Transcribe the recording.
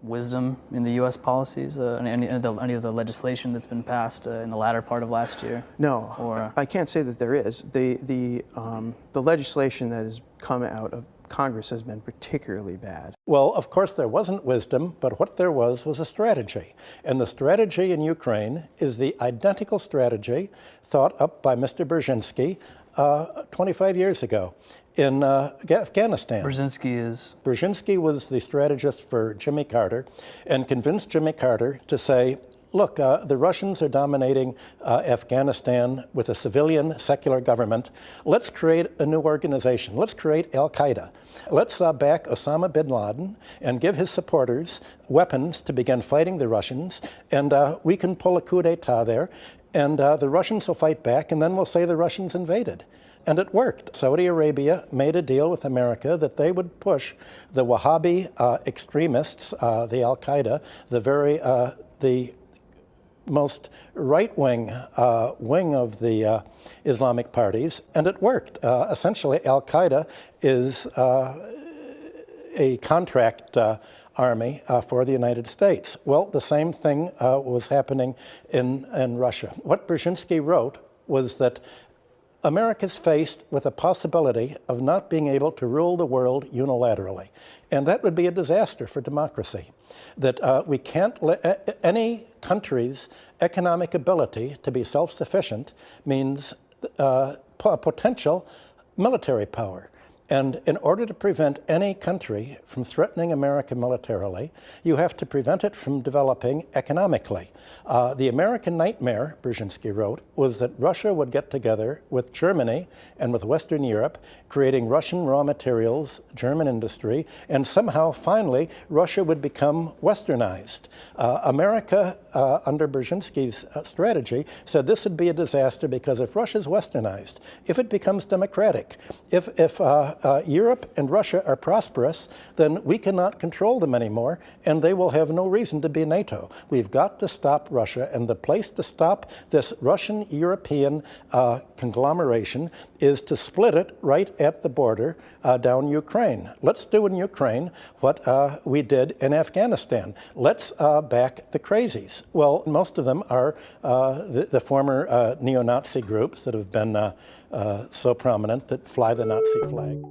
wisdom in the U.S. policies, any of the legislation that's been passed in the latter part of last year? No, Or, I can't say that there is. The legislation that has come out of Congress has been particularly bad. Well, of course there wasn't wisdom, but what there was a strategy. And the strategy in Ukraine is the identical strategy thought up by Mr. Brzezinski 25 years ago in Afghanistan. Brzezinski was the strategist for Jimmy Carter and convinced Jimmy Carter to say, look, the Russians are dominating Afghanistan with a civilian secular government. Let's create a new organization. Let's create Al-Qaeda. Let's back Osama bin Laden and give his supporters weapons to begin fighting the Russians. And we can pull a coup d'etat there. And the Russians will fight back, and then we'll say the Russians invaded. And it worked. Saudi Arabia made a deal with America that they would push the Wahhabi extremists, the Al-Qaeda, the most right-wing wing of the Islamic parties, and it worked. Essentially, Al-Qaeda is a contract army for the United States. Well, the same thing was happening in Russia. What Brzezinski wrote was that America's faced with a possibility of not being able to rule the world unilaterally. And that would be a disaster for democracy. That we can't let any country's economic ability to be self-sufficient means potential military power. And in order to prevent any country from threatening America militarily, you have to prevent it from developing economically. The American nightmare, Brzezinski wrote, was that Russia would get together with Germany and with Western Europe, creating Russian raw materials, German industry, and somehow, finally, Russia would become westernized. America, under Brzezinski's strategy, said this would be a disaster because if Russia's westernized, if it becomes democratic, if Europe and Russia are prosperous, then we cannot control them anymore, and they will have no reason to be NATO. We've got to stop Russia, and the place to stop this Russian-European conglomeration is to split it right at the border down Ukraine. Let's do in Ukraine what we did in Afghanistan. Let's back the crazies. Well, most of them are the former neo-Nazi groups that have been so prominent that fly the Nazi flag.